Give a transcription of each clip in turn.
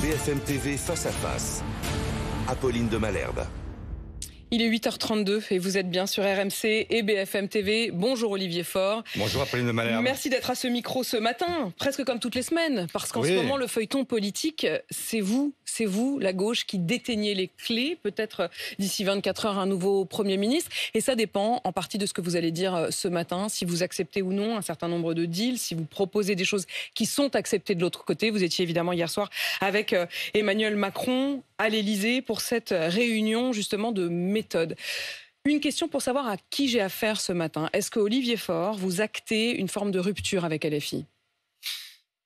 BFM TV Face à Face. Apolline de Malherbe. Il est 8h32 et vous êtes bien sur RMC et BFM TV. Bonjour Olivier Faure. Bonjour Apolline de Malherbe. Merci d'être à ce micro ce matin, presque comme toutes les semaines, parce qu'en ce moment le feuilleton politique, c'est vous, la gauche, qui déteniez les clés, peut-être d'ici 24 heures un nouveau Premier ministre. Et ça dépend en partie de ce que vous allez dire ce matin, si vous acceptez ou non un certain nombre de deals, si vous proposez des choses qui sont acceptées de l'autre côté. Vous étiez évidemment hier soir avec Emmanuel Macron à l'Élysée pour cette réunion justement de méthode. Une question pour savoir à qui j'ai affaire ce matin. Est-ce que Olivier Faure, vous actez une forme de rupture avec LFI ?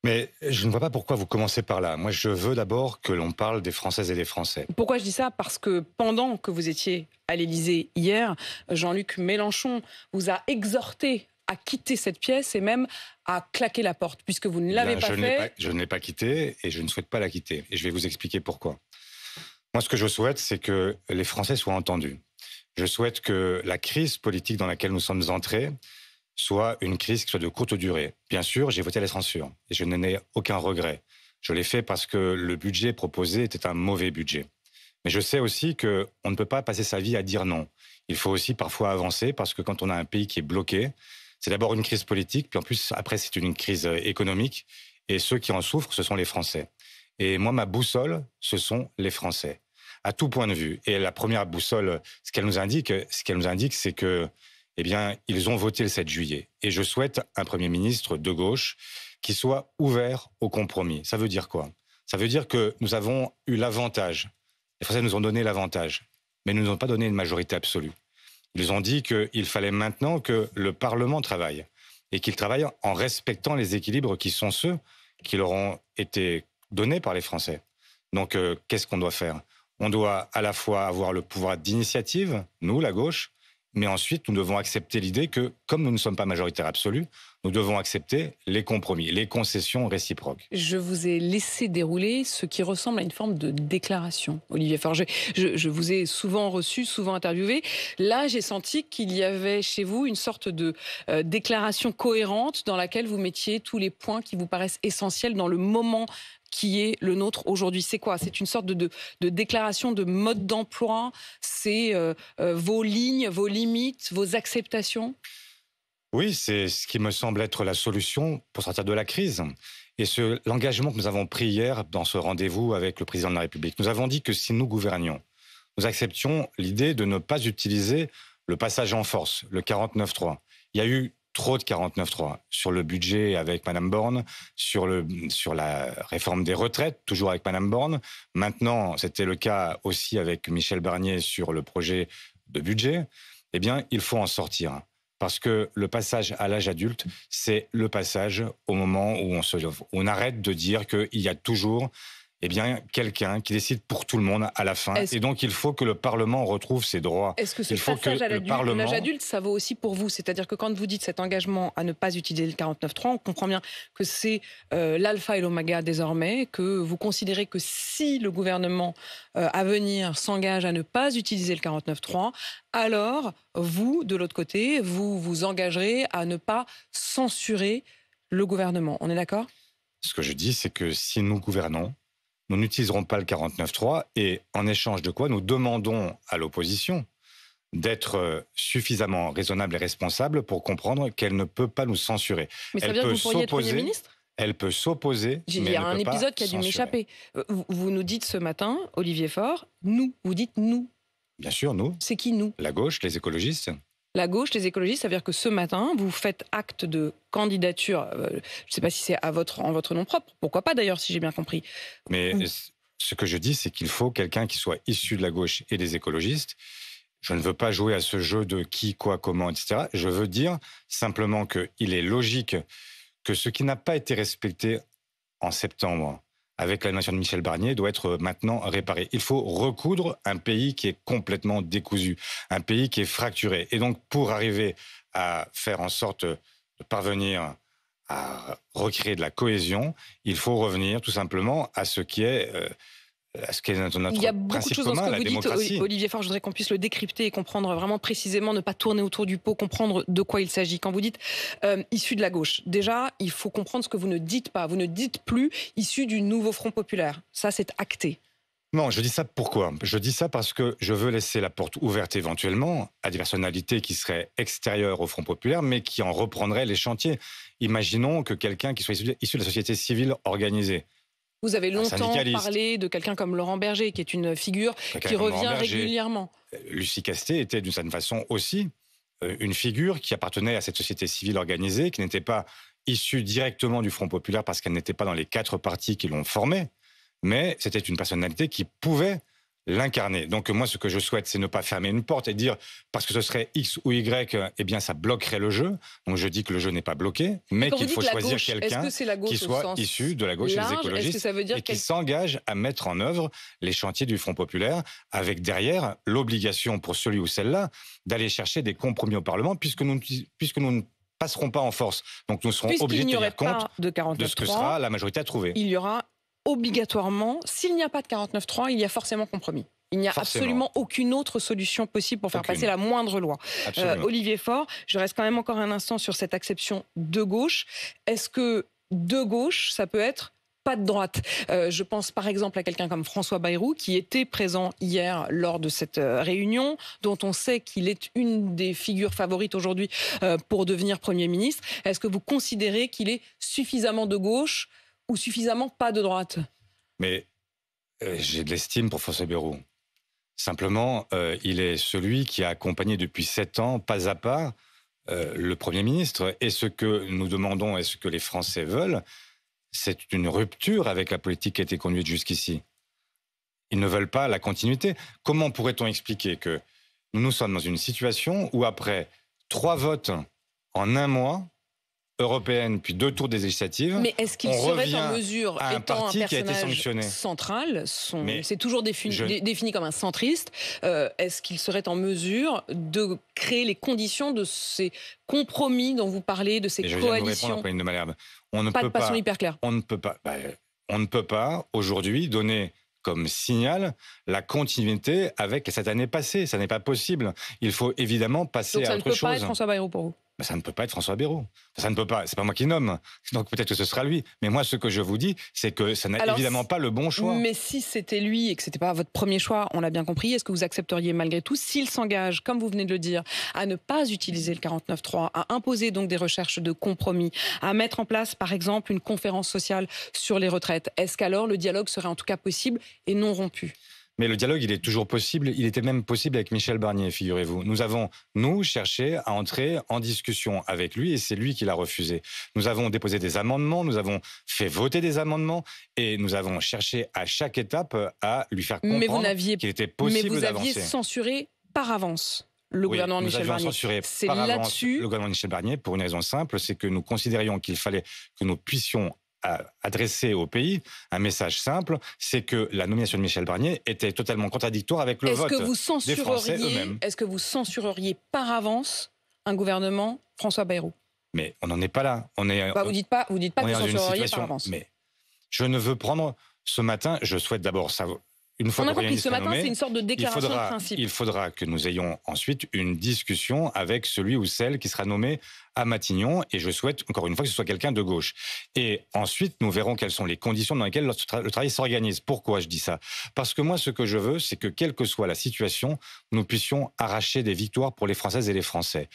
Mais je ne vois pas pourquoi vous commencez par là. Moi, je veux d'abord que l'on parle des Françaises et des Français. Pourquoi je dis ça ? Parce que pendant que vous étiez à l'Élysée hier, Jean-Luc Mélenchon vous a exhorté à quitter cette pièce et même à claquer la porte, puisque vous ne l'avez pas fait. Je ne l'ai pas quittée et je ne souhaite pas la quitter. Et je vais vous expliquer pourquoi. Moi, ce que je souhaite, c'est que les Français soient entendus. Je souhaite que la crise politique dans laquelle nous sommes entrés soit une crise qui soit de courte durée. Bien sûr, j'ai voté la censure et je n'en ai aucun regret. Je l'ai fait parce que le budget proposé était un mauvais budget. Mais je sais aussi qu'on ne peut pas passer sa vie à dire non. Il faut aussi parfois avancer parce que quand on a un pays qui est bloqué, c'est d'abord une crise politique, puis en plus, après, c'est une crise économique. Et ceux qui en souffrent, ce sont les Français. Et moi, ma boussole, ce sont les Français, à tout point de vue. Et la première boussole, ce qu'elle nous indique, c'est que, eh bien, ils ont voté le 7 juillet. Et je souhaite un Premier ministre de gauche qui soit ouvert au compromis. Ça veut dire quoi ? Ça veut dire que nous avons eu l'avantage. Les Français nous ont donné l'avantage, mais ne nous ont pas donné une majorité absolue. Ils ont dit qu'il fallait maintenant que le Parlement travaille et qu'il travaille en respectant les équilibres qui sont ceux qui leur ont été donnés par les Français. Donc, qu'est-ce qu'on doit faire ? On doit à la fois avoir le pouvoir d'initiative, nous, la gauche, mais ensuite, nous devons accepter l'idée que, comme nous ne sommes pas majoritaires absolus, nous devons accepter les compromis, les concessions réciproques. Je vous ai laissé dérouler ce qui ressemble à une forme de déclaration, Olivier Faure. Je vous ai souvent reçu, souvent interviewé. Là, j'ai senti qu'il y avait chez vous une sorte de déclaration cohérente dans laquelle vous mettiez tous les points qui vous paraissent essentiels dans le moment qui est le nôtre aujourd'hui. C'est quoi ? C'est une sorte de déclaration de mode d'emploi ? C'est vos lignes, vos limites, vos acceptations ? Oui, c'est ce qui me semble être la solution pour sortir de la crise. Et l'engagement que nous avons pris hier dans ce rendez-vous avec le président de la République, nous avons dit que si nous gouvernions, nous acceptions l'idée de ne pas utiliser le passage en force, le 49.3. Il y a eu trop de 49.3 sur le budget avec Mme Borne, sur la réforme des retraites, toujours avec Mme Borne. Maintenant, c'était le cas aussi avec Michel Barnier sur le projet de budget. Eh bien, il faut en sortir. Parce que le passage à l'âge adulte, c'est le passage au moment où on arrête de dire qu'il y a toujours quelqu'un qui décide pour tout le monde à la fin. Et donc, il faut que le Parlement retrouve ses droits. Est-ce que ce passage à l'âge adulte, ça vaut aussi pour vous ? C'est-à-dire que quand vous dites cet engagement à ne pas utiliser le 49.3, on comprend bien que c'est l'alpha et l'oméga désormais, que vous considérez que si le gouvernement à venir s'engage à ne pas utiliser le 49.3, alors vous, de l'autre côté, vous vous engagerez à ne pas censurer le gouvernement. On est d'accord ? Ce que je dis, c'est que si nous gouvernons, nous n'utiliserons pas le 49.3 et en échange de quoi nous demandons à l'opposition d'être suffisamment raisonnable et responsable pour comprendre qu'elle ne peut pas nous censurer. Mais ça veut dire que vous pourriez être Premier ministre ? Elle peut s'opposer, mais il y a un épisode qui a dû m'échapper. Vous nous dites ce matin, Olivier Faure, nous. Vous dites nous. Bien sûr, nous. C'est qui nous ? La gauche, les écologistes. La gauche, les écologistes, ça veut dire que ce matin, vous faites acte de candidature, je ne sais pas si c'est en votre nom propre, pourquoi pas d'ailleurs, si j'ai bien compris. Mais ce que je dis, c'est qu'il faut quelqu'un qui soit issu de la gauche et des écologistes. Je ne veux pas jouer à ce jeu de qui, quoi, comment, etc. Je veux dire simplement qu'il est logique que ce qui n'a pas été respecté en septembre avec l'animation de Michel Barnier doit être maintenant réparé. Il faut recoudre un pays qui est complètement décousu, un pays qui est fracturé. Et donc, pour arriver à faire en sorte de parvenir à recréer de la cohésion, il faut revenir tout simplement à ce qui est ce qui est notre Il y a beaucoup de principe choses dans ce commun, que la vous démocratie. dites, Olivier Faure. Je voudrais qu'on puisse le décrypter et comprendre vraiment précisément, ne pas tourner autour du pot, comprendre de quoi il s'agit. Quand vous dites issu de la gauche, déjà, il faut comprendre ce que vous ne dites pas. Vous ne dites plus issu du nouveau Front populaire. Ça, c'est acté. Non, je dis ça pourquoi ? Je dis ça parce que je veux laisser la porte ouverte éventuellement à des personnalités qui seraient extérieures au Front populaire, mais qui en reprendraient les chantiers. Imaginons que quelqu'un qui soit issu de la société civile organisée. Vous avez longtemps parlé de quelqu'un comme Laurent Berger, qui est une figure qui revient régulièrement. Lucie Castet était d'une certaine façon aussi une figure qui appartenait à cette société civile organisée, qui n'était pas issue directement du Front populaire parce qu'elle n'était pas dans les 4 partis qui l'ont formée, mais c'était une personnalité qui pouvait l'incarner. Donc moi, ce que je souhaite, c'est ne pas fermer une porte et dire, parce que ce serait X ou Y, eh bien ça bloquerait le jeu. Donc je dis que le jeu n'est pas bloqué, mais qu'il faut choisir quelqu'un qui soit issu de la gauche et des écologistes et qui s'engage à mettre en œuvre les chantiers du Front populaire, avec derrière l'obligation pour celui ou celle-là d'aller chercher des compromis au Parlement, puisque nous ne passerons pas en force. Donc nous serons obligés de tenir compte de ce que sera la majorité à trouver. Il y aura obligatoirement, s'il n'y a pas de 49.3, il y a forcément compromis. Il n'y a absolument aucune autre solution possible pour faire passer la moindre loi. Olivier Faure, je reste quand même encore un instant sur cette acception de gauche. Est-ce que de gauche, ça peut être pas de droite? Je pense par exemple à quelqu'un comme François Bayrou, qui était présent hier lors de cette réunion, dont on sait qu'il est une des figures favorites aujourd'hui pour devenir Premier ministre. Est-ce que vous considérez qu'il est suffisamment de gauche ou suffisamment pas de droite? Mais j'ai de l'estime pour François Bayrou. Simplement, il est celui qui a accompagné depuis 7 ans, pas à pas, le Premier ministre. Et ce que nous demandons et ce que les Français veulent, c'est une rupture avec la politique qui a été conduite jusqu'ici. Ils ne veulent pas la continuité. Comment pourrait-on expliquer que nous sommes dans une situation où après 3 votes en 1 mois, européenne, puis 2 tours des législatives. Mais est-ce qu'il serait en mesure, étant un personnage central, c'est toujours défini comme un centriste, est-ce qu'il serait en mesure de créer les conditions de ces compromis dont vous parlez, de ces coalitions? Pas de passion hyper claire. On ne peut pas aujourd'hui donner comme signal la continuité avec cette année passée. Ça n'est pas possible. Il faut évidemment passer à autre chose. Donc ça ne peut pas être François Bayrou pour vous? Ça ne peut pas être François Bayrou. Ça ne peut pas. C'est pas moi qui nomme. Donc peut-être que ce sera lui. Mais moi, ce que je vous dis, c'est que ça n'a évidemment pas le bon choix. Mais si c'était lui et que c'était pas votre premier choix, on l'a bien compris, est-ce que vous accepteriez malgré tout, s'il s'engage, comme vous venez de le dire, à ne pas utiliser le 49.3, à imposer donc des recherches de compromis, à mettre en place, par exemple, une conférence sociale sur les retraites, est-ce qu'alors le dialogue serait en tout cas possible et non rompu? Mais le dialogue, il est toujours possible. Il était même possible avec Michel Barnier, figurez-vous. Nous avons, cherché à entrer en discussion avec lui et c'est lui qui l'a refusé. Nous avons déposé des amendements, nous avons fait voter des amendements et nous avons cherché à chaque étape à lui faire comprendre qu'il était possible d'avancer. Mais vous aviez censuré par avance le gouvernement de Michel Barnier. C'est là-dessus le gouvernement de Michel Barnier pour une raison simple, c'est que nous considérions qu'il fallait que nous puissions adresser au pays un message simple, c'est que la nomination de Michel Barnier était totalement contradictoire avec le vote des Français eux-mêmes. Est-ce que vous censureriez par avance un gouvernement François Bayrou? Mais on n'en est pas là. Vous dites pas que vous censureriez par avance. Mais je ne veux prendre ce matin, je souhaite d'abord savoir. On a compris, ce matin, c'est une sorte de déclaration de principe. Il faudra que nous ayons ensuite une discussion avec celui ou celle qui sera nommé à Matignon, et je souhaite, encore une fois, que ce soit quelqu'un de gauche. Et ensuite, nous verrons quelles sont les conditions dans lesquelles le travail s'organise. Pourquoi je dis ça? Parce que moi, ce que je veux, c'est que, quelle que soit la situation, nous puissions arracher des victoires pour les Françaises et les Français.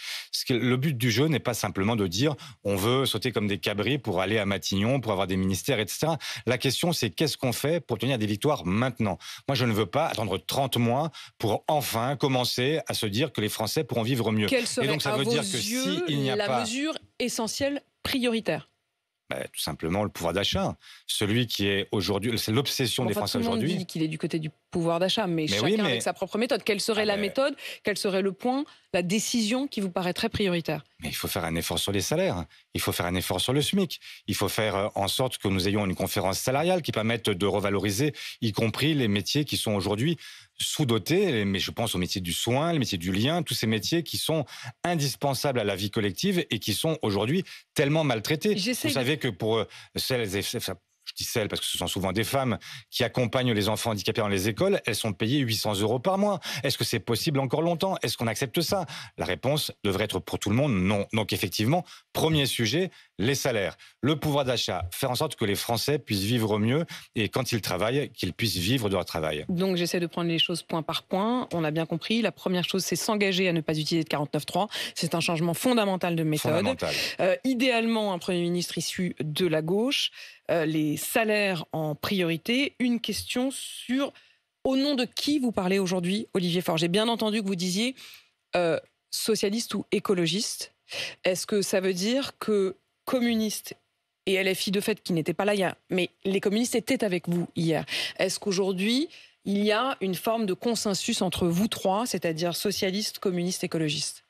Le but du jeu n'est pas simplement de dire on veut sauter comme des cabris pour aller à Matignon, pour avoir des ministères, etc. La question, c'est qu'est-ce qu'on fait pour obtenir des victoires maintenant? Moi, je ne veux pas attendre 30 mois pour enfin commencer à se dire que les Français pourront vivre mieux. Et donc, ça veut dire que s'il n'y a pas la mesure essentielle, prioritaire? Tout simplement le pouvoir d'achat. Celui qui est aujourd'hui, c'est l'obsession des Français aujourd'hui. Tout le monde dit qu'il est du côté du pouvoir d'achat, mais chacun avec sa propre méthode. Quelle serait la méthode? Quel serait le point, la décision qui vous paraîtrait prioritaire? Mais il faut faire un effort sur les salaires. Il faut faire un effort sur le SMIC. Il faut faire en sorte que nous ayons une conférence salariale qui permette de revaloriser, y compris les métiers qui sont aujourd'hui sous-dotés, mais je pense aux métiers du soin, les métiers du lien, tous ces métiers qui sont indispensables à la vie collective et qui sont aujourd'hui tellement maltraités. Vous savez que pour celles et je dis celles parce que ce sont souvent des femmes, qui accompagnent les enfants handicapés dans les écoles, elles sont payées 800 € par mois. Est-ce que c'est possible encore longtemps? Est-ce qu'on accepte ça? La réponse devrait être pour tout le monde, non. Donc effectivement, premier sujet, les salaires, le pouvoir d'achat, faire en sorte que les Français puissent vivre mieux et quand ils travaillent, qu'ils puissent vivre de leur travail. Donc j'essaie de prendre les choses point par point. On a bien compris, la première chose, c'est s'engager à ne pas utiliser de 49.3. C'est un changement fondamental de méthode. Fondamental. Idéalement, un Premier ministre issu de la gauche, les salaires en priorité. Une question sur au nom de qui vous parlez aujourd'hui, Olivier Faure. J'ai bien entendu que vous disiez socialiste ou écologiste. Est-ce que ça veut dire que communistes et LFI de fait qui n'étaient pas là hier, mais les communistes étaient avec vous hier. Est-ce qu'aujourd'hui, il y a une forme de consensus entre vous trois, c'est-à-dire socialistes, communistes, écologistes?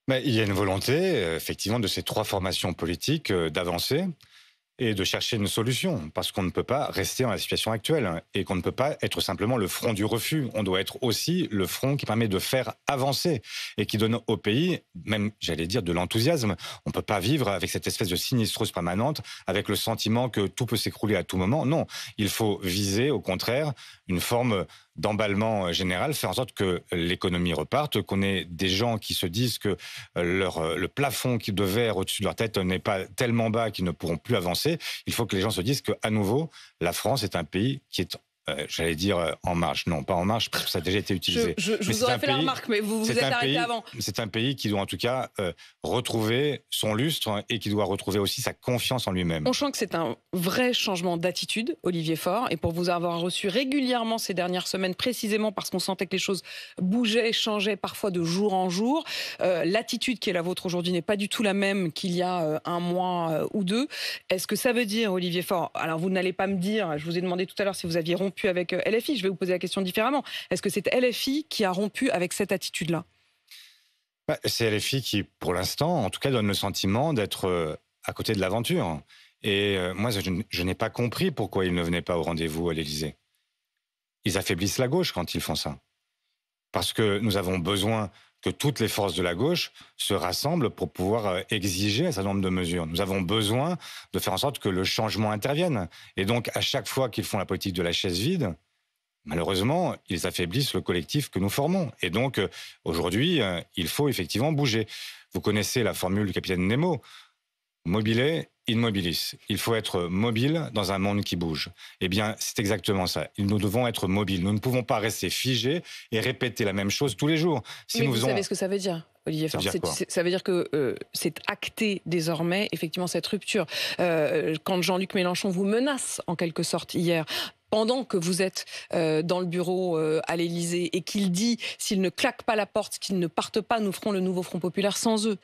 Mais il y a une volonté, effectivement, de ces trois formations politiques d'avancer et de chercher une solution, parce qu'on ne peut pas rester dans la situation actuelle et qu'on ne peut pas être simplement le front du refus. On doit être aussi le front qui permet de faire avancer et qui donne au pays, même, j'allais dire, de l'enthousiasme. On ne peut pas vivre avec cette espèce de sinistrose permanente, avec le sentiment que tout peut s'écrouler à tout moment. Non, il faut viser, au contraire, une forme d'emballement général, faire en sorte que l'économie reparte, qu'on ait des gens qui se disent que le plafond de verre au-dessus de leur tête n'est pas tellement bas qu'ils ne pourront plus avancer. Il faut que les gens se disent qu'à nouveau, la France est un pays qui est j'allais dire en marche. Non, pas en marche, parce que ça a déjà été utilisé. Je vous aurais fait la remarque, mais vous vous êtes arrêté avant. C'est un pays qui doit en tout cas retrouver son lustre et qui doit retrouver aussi sa confiance en lui-même. On sent que c'est un vrai changement d'attitude, Olivier Faure, et pour vous avoir reçu régulièrement ces dernières semaines, précisément parce qu'on sentait que les choses bougeaient, changeaient parfois de jour en jour, l'attitude qui est la vôtre aujourd'hui n'est pas du tout la même qu'il y a un mois ou deux. Est-ce que ça veut dire, Olivier Faure, alors vous n'allez pas me dire, je vous ai demandé tout à l'heure si vous aviez rompu avec LFI, je vais vous poser la question différemment. Est-ce que c'est LFI qui a rompu avec cette attitude-là? C'est LFI qui, pour l'instant, en tout cas, donne le sentiment d'être à côté de l'aventure. Et moi, je n'ai pas compris pourquoi ils ne venaient pas au rendez-vous à l'Élysée. Ils affaiblissent la gauche quand ils font ça. Parce que nous avons besoin que toutes les forces de la gauche se rassemblent pour pouvoir exiger un certain nombre de mesures. Nous avons besoin de faire en sorte que le changement intervienne. Et donc, à chaque fois qu'ils font la politique de la chaise vide, malheureusement, ils affaiblissent le collectif que nous formons. Et donc, aujourd'hui, il faut effectivement bouger. Vous connaissez la formule du capitaine Nemo. Mobile in mobilis. Il faut être mobile dans un monde qui bouge. Eh bien, c'est exactement ça. Nous devons être mobiles. Nous ne pouvons pas rester figés et répéter la même chose tous les jours. Mais vous savez ce que ça veut dire, Olivier Faure? Ça veut dire que c'est acté désormais, effectivement, cette rupture. Quand Jean-Luc Mélenchon vous menace, en quelque sorte, hier, pendant que vous êtes dans le bureau à l'Élysée, et qu'il dit, s'ils ne claquent pas la porte, qu'ils ne partent pas, nous ferons le nouveau Front Populaire sans eux.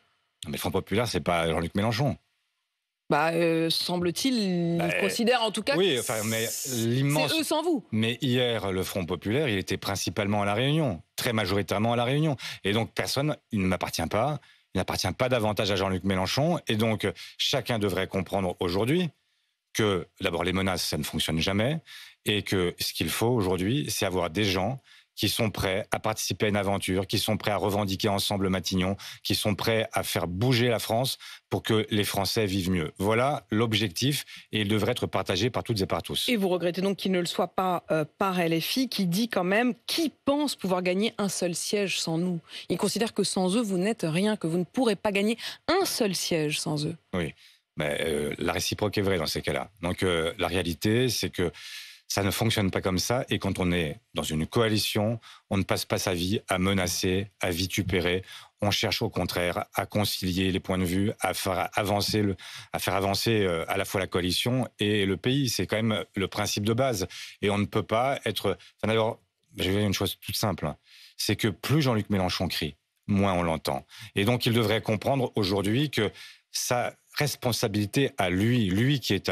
Mais le Front Populaire, c'est pas Jean-Luc Mélenchon. Semble-t-il, il considère en tout cas oui, enfin, mais l'immense... c'est eux sans vous. Mais hier, le Front Populaire, il était principalement à La Réunion, très majoritairement à La Réunion. Et donc, personne, il ne m'appartient pas, il n'appartient pas davantage à Jean-Luc Mélenchon. Et donc, chacun devrait comprendre aujourd'hui que, d'abord, les menaces, ça ne fonctionne jamais. Et que ce qu'il faut aujourd'hui, c'est avoir des gens qui sont prêts à participer à une aventure, qui sont prêts à revendiquer ensemble Matignon, qui sont prêts à faire bouger la France pour que les Français vivent mieux. Voilà l'objectif et il devrait être partagé par toutes et par tous. Et vous regrettez donc qu'il ne le soit pas par LFI, qui dit quand même qui pense pouvoir gagner un seul siège sans nous. Il considère que sans eux, vous n'êtes rien, que vous ne pourrez pas gagner un seul siège sans eux. Oui, mais la réciproque est vraie dans ces cas-là. Donc la réalité, c'est que ça ne fonctionne pas comme ça. Et quand on est dans une coalition, on ne passe pas sa vie à menacer, à vitupérer. On cherche au contraire à concilier les points de vue, à faire avancer à la fois la coalition et le pays. C'est quand même le principe de base. Et on ne peut pas être... Enfin, d'abord, je vais dire une chose toute simple. C'est que plus Jean-Luc Mélenchon crie, moins on l'entend. Et donc, il devrait comprendre aujourd'hui que sa responsabilité à lui qui est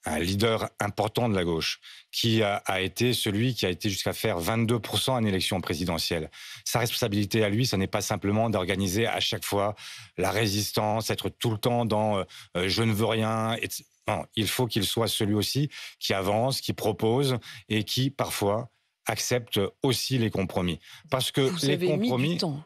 un leader important de la gauche, qui a été celui qui a été jusqu'à faire 22% en élection présidentielle. Sa responsabilité à lui, ce n'est pas simplement d'organiser à chaque fois la résistance, être tout le temps dans je ne veux rien. Non, il faut qu'il soit celui aussi qui avance, qui propose et qui, parfois, accepte aussi les compromis. Parce que vous les avez compromis... mis du temps.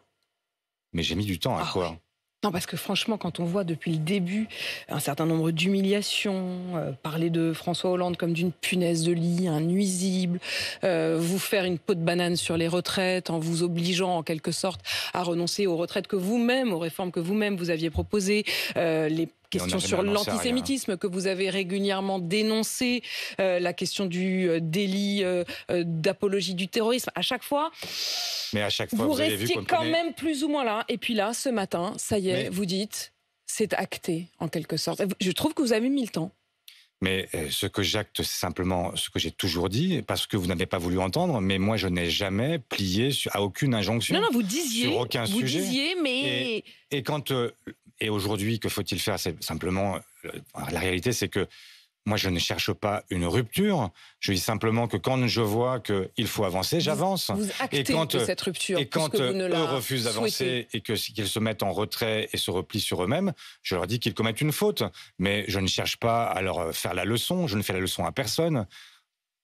Mais j'ai mis du temps à quoi? Non, parce que franchement, quand on voit depuis le début un certain nombre d'humiliations, parler de François Hollande comme d'une punaise de lit, un nuisible, vous faire une peau de banane sur les retraites en vous obligeant en quelque sorte à renoncer aux retraites que vous-même, aux réformes que vous-même vous aviez proposées, les questions sur l'antisémitisme que vous avez régulièrement dénoncé, la question du délit d'apologie du terrorisme. À chaque fois, mais à chaque fois, vous restiez quand même plus ou moins là. Et puis là, ce matin, ça y est, vous dites, c'est acté en quelque sorte. Je trouve que vous avez mis le temps. Mais ce que j'acte, c'est simplement ce que j'ai toujours dit, parce que vous n'avez pas voulu entendre, mais moi, je n'ai jamais plié à aucune injonction. Non, vous disiez, sur aucun sujet. Disiez, mais... Et quand... et aujourd'hui, que faut-il faire? C'est simplement... la réalité, c'est que moi, je ne cherche pas une rupture. Je dis simplement que quand je vois qu'il faut avancer, j'avance. Vous actez de cette rupture. Et quand eux refusent d'avancer et qu'ils se mettent en retrait et se replient sur eux-mêmes, je leur dis qu'ils commettent une faute. Mais je ne cherche pas à leur faire la leçon. Je ne fais la leçon à personne.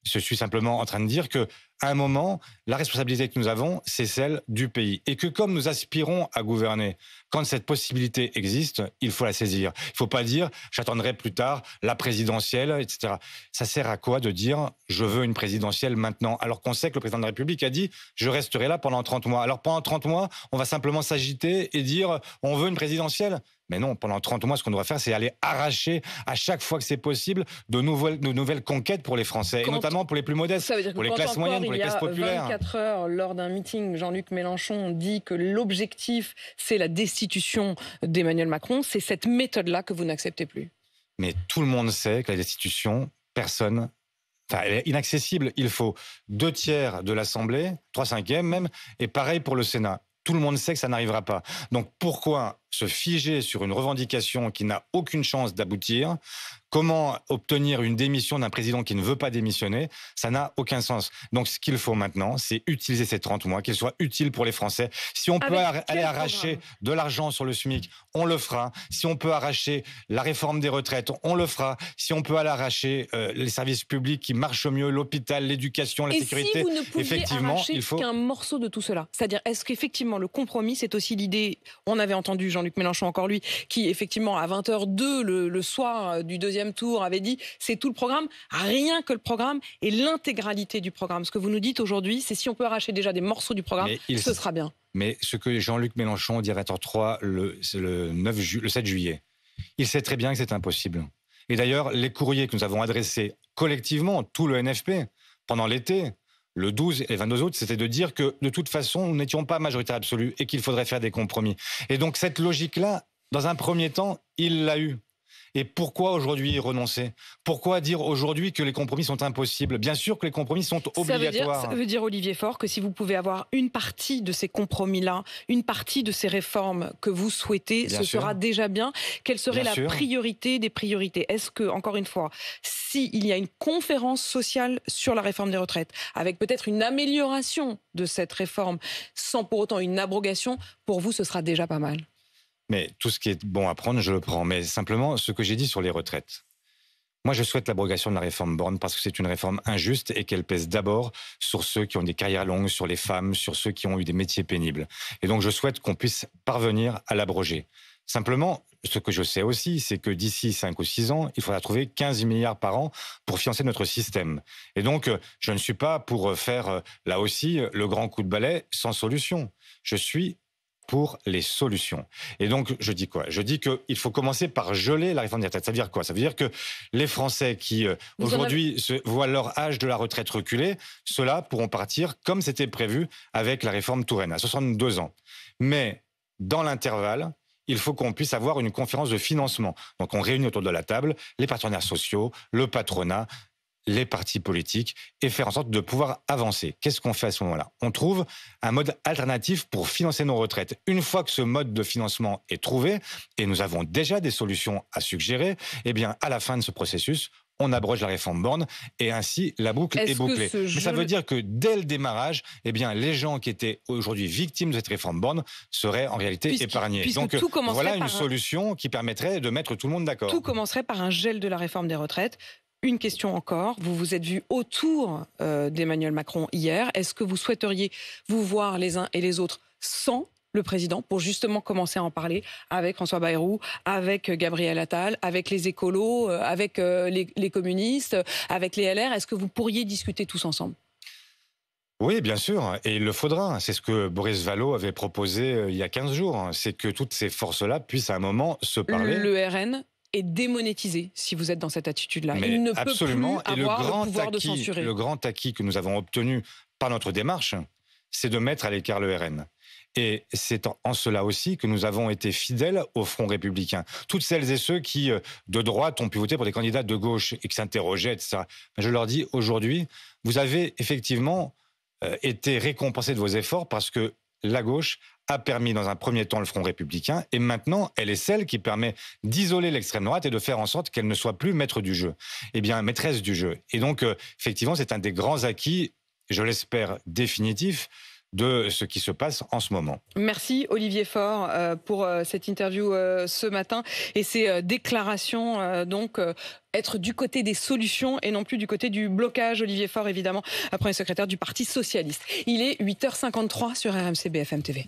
Je suis simplement en train de dire que, à un moment, la responsabilité que nous avons, c'est celle du pays. Et que comme nous aspirons à gouverner, quand cette possibilité existe, il faut la saisir. Il ne faut pas dire « j'attendrai plus tard la présidentielle », etc. Ça sert à quoi de dire « je veux une présidentielle maintenant », alors qu'on sait que le président de la République a dit « je resterai là pendant 30 mois ». Alors pendant 30 mois, on va simplement s'agiter et dire « on veut une présidentielle ». Mais non, pendant 30 mois, ce qu'on doit faire, c'est aller arracher à chaque fois que c'est possible de nouvelles conquêtes pour les Français, et notamment pour les plus modestes, pour les classes moyennes, pour les classes populaires. Il y a 24 heures, lors d'un meeting, Jean-Luc Mélenchon dit que l'objectif, c'est la destitution d'Emmanuel Macron. C'est cette méthode-là que vous n'acceptez plus. Mais tout le monde sait que la destitution, elle est inaccessible. Il faut 2/3 de l'Assemblée, 3/5 même, et pareil pour le Sénat. Tout le monde sait que ça n'arrivera pas. Donc pourquoi se figer sur une revendication qui n'a aucune chance d'aboutir? Comment obtenir une démission d'un président qui ne veut pas démissionner? Ça n'a aucun sens. Donc ce qu'il faut maintenant, c'est utiliser ces 30 mois, qu'ils soient utiles pour les Français. Si on peut aller arracher de l'argent sur le SMIC, on le fera. Si on peut arracher la réforme des retraites, on le fera. Si on peut aller arracher les services publics qui marchent mieux, l'hôpital, l'éducation, la sécurité, si vous ne pouviez effectivement, arracher il faut... qu'un morceau de tout cela. C'est-à-dire, est-ce qu'effectivement le compromis, c'est aussi l'idée, on avait entendu Jean-Luc Mélenchon, encore lui, qui effectivement à 20h02 le soir du deuxième tour avait dit c'est tout le programme, rien que le programme et l'intégralité du programme. Ce que vous nous dites aujourd'hui, c'est si on peut arracher déjà des morceaux du programme, ce sera bien. Mais ce que Jean-Luc Mélenchon dit à 20h03 le 7 juillet, il sait très bien que c'est impossible. Et d'ailleurs, les courriers que nous avons adressés collectivement, tout le NFP, pendant l'été, le 12 et 22 août, c'était de dire que de toute façon, nous n'étions pas majoritaire absolue et qu'il faudrait faire des compromis. Et donc cette logique-là, dans un premier temps, il l'a eue. Et pourquoi aujourd'hui y renoncer? Pourquoi dire aujourd'hui que les compromis sont impossibles? Bien sûr que les compromis sont obligatoires. Ça veut dire, Olivier Faure, que si vous pouvez avoir une partie de ces compromis-là, une partie de ces réformes que vous souhaitez, ce sera déjà bien. Quelle serait la priorité des priorités? Est-ce que, encore une fois, s'il y a une conférence sociale sur la réforme des retraites, avec peut-être une amélioration de cette réforme, sans pour autant une abrogation, pour vous, ce sera déjà pas mal? Mais tout ce qui est bon à prendre, je le prends. Mais simplement, ce que j'ai dit sur les retraites. Moi, je souhaite l'abrogation de la réforme Borne parce que c'est une réforme injuste et qu'elle pèse d'abord sur ceux qui ont des carrières longues, sur les femmes, sur ceux qui ont eu des métiers pénibles. Et donc, je souhaite qu'on puisse parvenir à l'abroger. Simplement, ce que je sais aussi, c'est que d'ici 5 ou 6 ans, il faudra trouver 15 milliards par an pour financer notre système. Et donc, je ne suis pas pour faire, là aussi, le grand coup de balai sans solution. Je suis pour les solutions. Et donc, je dis quoi? Je dis qu'il faut commencer par geler la réforme des retraites. Ça veut dire quoi? Ça veut dire que les Français qui, aujourd'hui, voient leur âge de la retraite reculer, ceux-là pourront partir comme c'était prévu avec la réforme Touraine, à 62 ans. Mais, dans l'intervalle, il faut qu'on puisse avoir une conférence de financement. Donc, on réunit autour de la table les partenaires sociaux, le patronat, les partis politiques et faire en sorte de pouvoir avancer. Qu'est-ce qu'on fait à ce moment-là? On trouve un mode alternatif pour financer nos retraites. Une fois que ce mode de financement est trouvé, et nous avons déjà des solutions à suggérer, eh bien, à la fin de ce processus, on abroge la réforme Borne et ainsi la boucle est bouclée. Mais ça veut dire que dès le démarrage, eh bien, les gens qui étaient aujourd'hui victimes de cette réforme Borne seraient en réalité épargnés. Donc voilà une solution qui permettrait de mettre tout le monde d'accord. Tout commencerait par un gel de la réforme des retraites. Une question encore, vous vous êtes vu autour d'Emmanuel Macron hier. Est-ce que vous souhaiteriez vous voir les uns et les autres sans le président pour justement commencer à en parler avec François Bayrou, avec Gabriel Attal, avec les écolos, avec les communistes, avec les LR? Est-ce que vous pourriez discuter tous ensemble? Oui, bien sûr, et il le faudra. C'est ce que Boris Vallaud avait proposé il y a 15 jours. C'est que toutes ces forces-là puissent à un moment se parler. Le RN est démonétisé si vous êtes dans cette attitude-là. Mais il ne absolument. peut plus avoir le pouvoir de censurer. Le grand acquis que nous avons obtenu par notre démarche, c'est de mettre à l'écart le RN. Et c'est en cela aussi que nous avons été fidèles au Front républicain. Toutes celles et ceux qui, de droite, ont pu voter pour des candidats de gauche et qui s'interrogeaient, etc. Je leur dis, aujourd'hui, vous avez effectivement été récompensés de vos efforts parce que la gauche a permis dans un premier temps le Front républicain et maintenant elle est celle qui permet d'isoler l'extrême droite et de faire en sorte qu'elle ne soit plus maître du jeu, eh bien maîtresse du jeu. Et donc effectivement c'est un des grands acquis, je l'espère définitif, de ce qui se passe en ce moment. Merci Olivier Faure pour cette interview ce matin et ces déclarations être du côté des solutions et non plus du côté du blocage. Olivier Faure évidemment, premier secrétaire du Parti socialiste. Il est 8h53 sur RMC BFM TV.